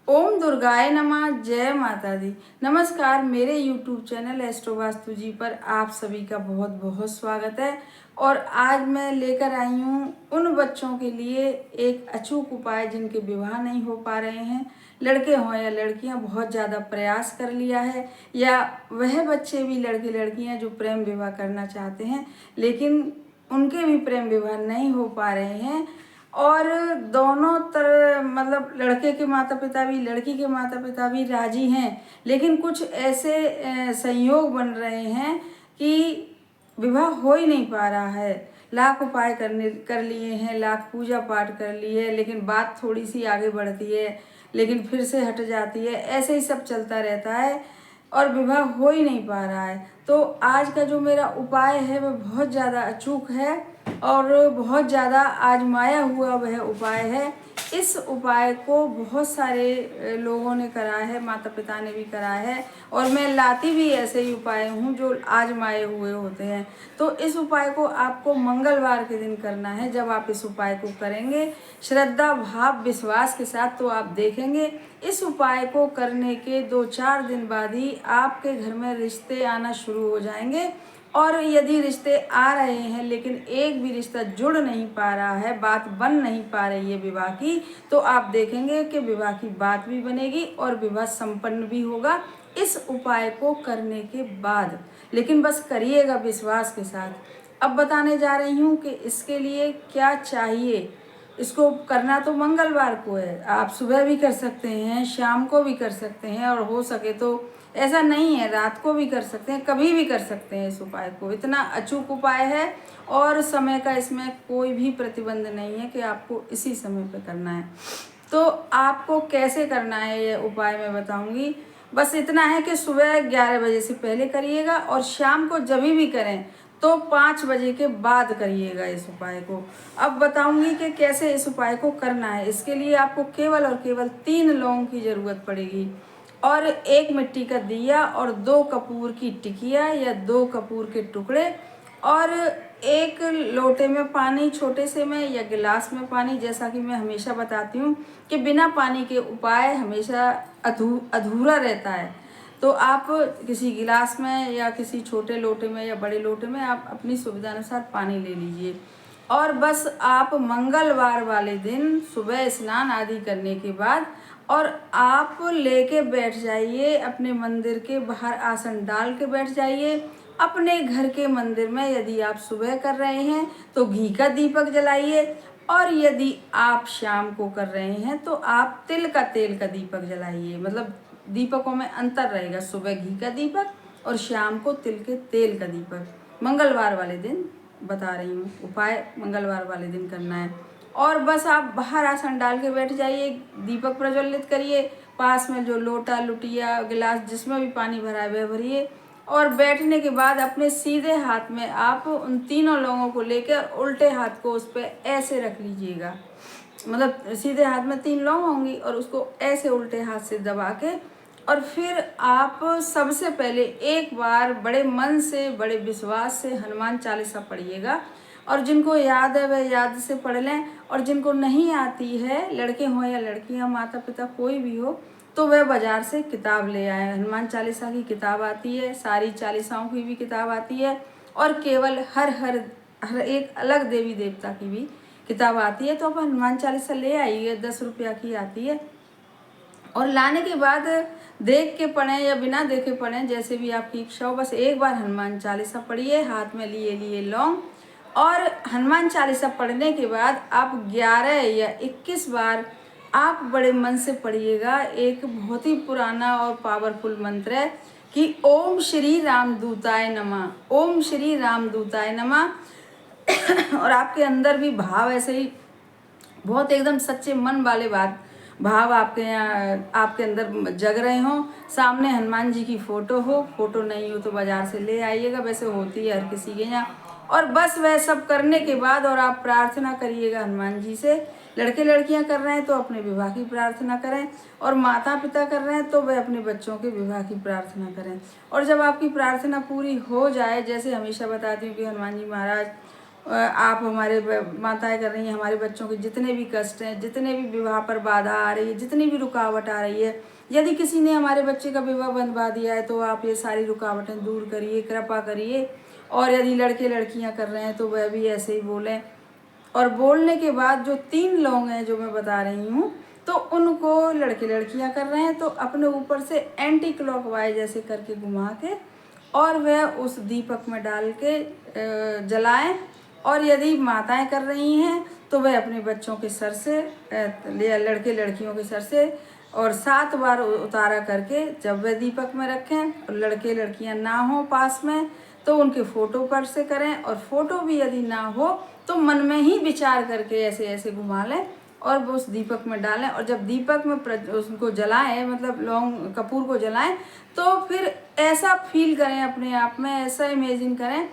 ओम दुर्गाय नमः। जय माता दी। नमस्कार, मेरे YouTube चैनल एस्ट्रो वास्तु जी पर आप सभी का बहुत बहुत स्वागत है। और आज मैं लेकर आई हूँ उन बच्चों के लिए एक अचूक उपाय जिनके विवाह नहीं हो पा रहे हैं, लड़के हों या लड़कियां, बहुत ज़्यादा प्रयास कर लिया है, या वह बच्चे भी लड़के लड़कियां जो प्रेम विवाह करना चाहते हैं लेकिन उनके भी प्रेम विवाह नहीं हो पा रहे हैं। और दोनों तरह मतलब लड़के के माता पिता भी लड़की के माता पिता भी राजी हैं, लेकिन कुछ ऐसे संयोग बन रहे हैं कि विवाह हो ही नहीं पा रहा है। लाख उपाय कर लिए हैं, लाख पूजा पाठ कर लिए है, लेकिन बात थोड़ी सी आगे बढ़ती है लेकिन फिर से हट जाती है। ऐसे ही सब चलता रहता है और विवाह हो ही नहीं पा रहा है। तो आज का जो मेरा उपाय है वह बहुत ज़्यादा अचूक है और बहुत ज़्यादा आजमाया हुआ वह उपाय है। इस उपाय को बहुत सारे लोगों ने करा है, माता पिता ने भी करा है, और मैं लाती भी ऐसे ही उपाय हूँ जो आजमाए हुए होते हैं। तो इस उपाय को आपको मंगलवार के दिन करना है। जब आप इस उपाय को करेंगे श्रद्धा भाव विश्वास के साथ, तो आप देखेंगे इस उपाय को करने के 2-4 दिन बाद ही आपके घर में रिश्ते आना शुरू हो जाएंगे। और यदि रिश्ते आ रहे हैं लेकिन एक भी रिश्ता जुड़ नहीं पा रहा है, बात बन नहीं पा रही है विवाह की, तो आप देखेंगे कि विवाह की बात भी बनेगी और विवाह संपन्न भी होगा इस उपाय को करने के बाद। लेकिन बस करिएगा विश्वास के साथ। अब बताने जा रही हूँ कि इसके लिए क्या चाहिए। इसको करना तो मंगलवार को है, आप सुबह भी कर सकते हैं, शाम को भी कर सकते हैं, और हो सके तो ऐसा नहीं है रात को भी कर सकते हैं, कभी भी कर सकते हैं इस उपाय को। इतना अचूक उपाय है और समय का इसमें कोई भी प्रतिबंध नहीं है कि आपको इसी समय पे करना है। तो आपको कैसे करना है ये उपाय मैं बताऊंगी। बस इतना है कि सुबह 11 बजे से पहले करिएगा और शाम को जब भी करें तो 5 बजे के बाद करिएगा इस उपाय को। अब बताऊंगी कि कैसे इस उपाय को करना है। इसके लिए आपको केवल और केवल 3 लौंग की ज़रूरत पड़ेगी, और 1 मिट्टी का दिया, और 2 कपूर की टिकिया या 2 कपूर के टुकड़े, और 1 लोटे में पानी, छोटे से में या गिलास में पानी। जैसा कि मैं हमेशा बताती हूँ कि बिना पानी के उपाय हमेशा अधूरा रहता है। तो आप किसी गिलास में या किसी छोटे लोटे में या बड़े लोटे में आप अपनी सुविधा अनुसार पानी ले लीजिए। और बस आप मंगलवार वाले दिन सुबह स्नान आदि करने के बाद और आप लेके बैठ जाइए अपने मंदिर के बाहर, आसन डाल के बैठ जाइए। अपने घर के मंदिर में यदि आप सुबह कर रहे हैं तो घी का दीपक जलाइए, और यदि आप शाम को कर रहे हैं तो आप तिल का तेल का दीपक जलाइए। मतलब दीपकों में अंतर रहेगा, सुबह घी का दीपक और शाम को तिल के तेल का दीपक। मंगलवार वाले दिन बता रही हूँ, उपाय मंगलवार वाले दिन करना है। और बस आप बाहर आसन डाल के बैठ जाइए, दीपक प्रज्वलित करिए, पास में जो लोटा लुटिया गिलास जिसमें भी पानी भरा है वह भरिए, और बैठने के बाद अपने सीधे हाथ में आप उन तीनों लौंगों को लेकर उल्टे हाथ को उस पर ऐसे रख लीजिएगा। मतलब सीधे हाथ में 3 लौंग होंगी और उसको ऐसे उल्टे हाथ से दबा के, और फिर आप सबसे पहले एक बार बड़े मन से बड़े विश्वास से हनुमान चालीसा पढ़िएगा। और जिनको याद है वह याद से पढ़ लें, और जिनको नहीं आती है, लड़के हों या लड़कियां, माता पिता कोई भी हो, तो वह बाजार से किताब ले आए। हनुमान चालीसा की किताब आती है, सारी चालीसाओं की भी किताब आती है, और केवल हर एक अलग देवी देवता की भी किताब आती है। तो आप हनुमान चालीसा ले आइए, 10 रुपया की आती है। और लाने के बाद देख के पढ़ें या बिना देखे पढ़ें, जैसे भी आपकी इच्छा हो। बस एक बार हनुमान चालीसा पढ़िए, हाथ में लिए लौंग, और हनुमान चालीसा पढ़ने के बाद आप 11 या 21 बार आप बड़े मन से पढ़िएगा। एक बहुत ही पुराना और पावरफुल मंत्र है कि ओम श्री रामदूताय नमः, ओम श्री रामदूताय नमः। और आपके अंदर भी भाव ऐसे ही बहुत एकदम सच्चे मन वाले भाव आपके यहाँ आपके अंदर जग रहे हों। सामने हनुमान जी की फोटो हो, फोटो नहीं हो तो बाजार से ले आइएगा, वैसे होती है हर किसी के यहाँ। और बस वह सब करने के बाद और आप प्रार्थना करिएगा हनुमान जी से। लड़के लड़कियां कर रहे हैं तो अपने विवाह की प्रार्थना करें, और माता पिता कर रहे हैं तो वह अपने बच्चों के विवाह की प्रार्थना करें। और जब आपकी प्रार्थना पूरी हो जाए, जैसे हमेशा बताती हूँ कि हनुमान जी महाराज आप हमारे माताएं कर रही हैं हमारे बच्चों के जितने भी कष्ट हैं, जितने भी विवाह पर बाधा आ रही है, जितनी भी रुकावट आ रही है, यदि किसी ने हमारे बच्चे का विवाह बंधवा दिया है तो आप ये सारी रुकावटें दूर करिए, कृपा करिए। और यदि लड़के लड़कियां कर रहे हैं तो वह भी ऐसे ही बोलें। और बोलने के बाद जो 3 लौंग हैं जो मैं बता रही हूँ, तो उनको लड़के लड़कियां कर रहे हैं तो अपने ऊपर से एंटी क्लॉकवाइज ऐसे करके घुमा के और वह उस दीपक में डाल के जलाएं। और यदि माताएं कर रही हैं तो वह अपने बच्चों के सर से लड़के लड़कियों के सर से और 7 बार उतारा करके जब वह दीपक में रखें और लड़के लड़कियां ना हो पास में तो उनके फोटो पर से करें। और फोटो भी यदि ना हो तो मन में ही विचार करके ऐसे ऐसे घुमा लें और वो उस दीपक में डालें। और जब दीपक में उसको जलाएं, मतलब लौंग कपूर को जलाएं, तो फिर ऐसा फील करें अपने आप में, ऐसा इमेजिन करें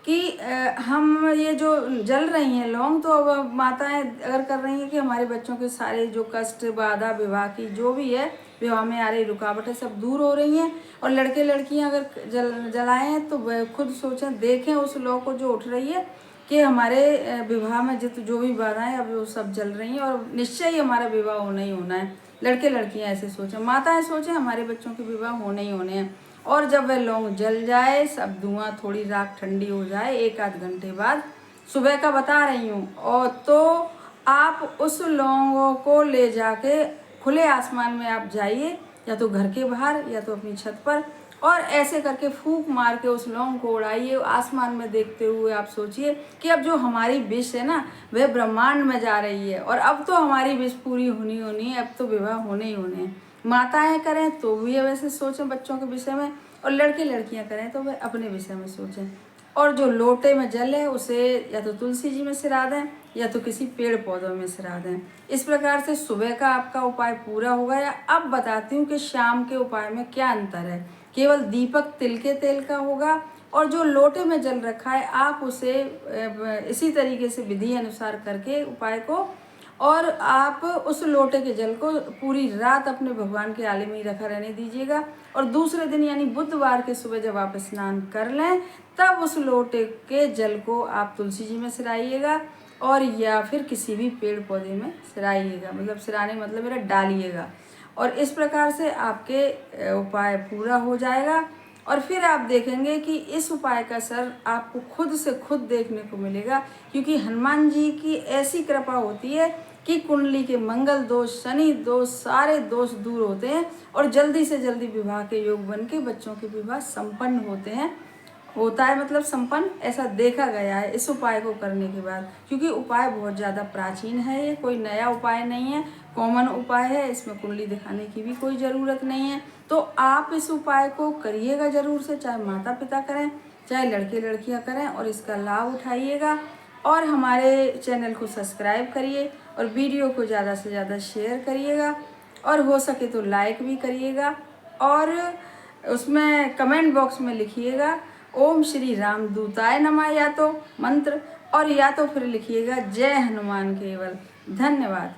कि हम ये जो जल रही हैं लौंग, तो अब माताएं अगर कर रही हैं कि हमारे बच्चों के सारे जो कष्ट बाधा विवाह की जो भी है, विवाह में आ रही रुकावटें सब दूर हो रही हैं। और लड़के लड़कियां अगर जलाए हैं तो वह खुद सोचें, देखें उस लौ को जो उठ रही है कि हमारे विवाह में जो भी बाधाएं अब वो सब जल रही हैं और निश्चय ही हमारा विवाह होना ही होना है। लड़के लड़कियां ऐसे सोचें, माताएं सोचें हमारे बच्चों के विवाह होने ही होने हैं। और जब वह लौंग जल जाए, सब धुआं थोड़ी राख ठंडी हो जाए, 1 आध घंटे बाद सुबह का बता रही हूँ, और तो आप उस लौंगों को ले जाके खुले आसमान में आप जाइए, या तो घर के बाहर या तो अपनी छत पर, और ऐसे करके फूंक मार के उस लौंग को उड़ाइए। आसमान में देखते हुए आप सोचिए कि अब जो हमारी विश है ना वह ब्रह्मांड में जा रही है और अब तो हमारी विश पूरी होनी होनी है, अब तो विवाह होने ही होने हैं। माताएं करें तो भी वैसे सोचें बच्चों के विषय में, और लड़के लड़कियां करें तो वह अपने विषय में सोचें। और जो लोटे में जल है उसे या तो तुलसी जी में सिरा दें या तो किसी पेड़ पौधों में सिरा दें। इस प्रकार से सुबह का आपका उपाय पूरा होगा। या अब बताती हूँ कि शाम के उपाय में क्या अंतर है। केवल दीपक तिल के तेल का होगा और जो लोटे में जल रखा है आप उसे इसी तरीके से विधि अनुसार करके उपाय को, और आप उस लोटे के जल को पूरी रात अपने भगवान के आले में ही रखा रहने दीजिएगा। और दूसरे दिन यानी बुधवार के सुबह जब आप स्नान कर लें तब उस लोटे के जल को आप तुलसी जी में सिराइएगा और या फिर किसी भी पेड़ पौधे में सिराइएगा, मतलब सिराने मतलब मेरा डालिएगा। और इस प्रकार से आपके उपाय पूरा हो जाएगा। और फिर आप देखेंगे कि इस उपाय का असर आपको खुद से खुद देखने को मिलेगा, क्योंकि हनुमान जी की ऐसी कृपा होती है कि कुंडली के मंगल दोष, शनि दोष, सारे दोष दूर होते हैं और जल्दी से जल्दी विवाह के योग बन के बच्चों के विवाह संपन्न होता है, मतलब संपन्न ऐसा देखा गया है इस उपाय को करने के बाद। क्योंकि उपाय बहुत ज़्यादा प्राचीन है, ये कोई नया उपाय नहीं है, कॉमन उपाय है, इसमें कुंडली दिखाने की भी कोई ज़रूरत नहीं है। तो आप इस उपाय को करिएगा ज़रूर से, चाहे माता पिता करें चाहे लड़के लड़कियां करें, और इसका लाभ उठाइएगा। और हमारे चैनल को सब्सक्राइब करिए और वीडियो को ज़्यादा से ज़्यादा शेयर करिएगा और हो सके तो लाइक भी करिएगा। और उसमें कमेंट बॉक्स में लिखिएगा ओम श्री राम दूताय नमः या तो मंत्र, और या तो फिर लिखिएगा जय हनुमान केवल। धन्यवाद।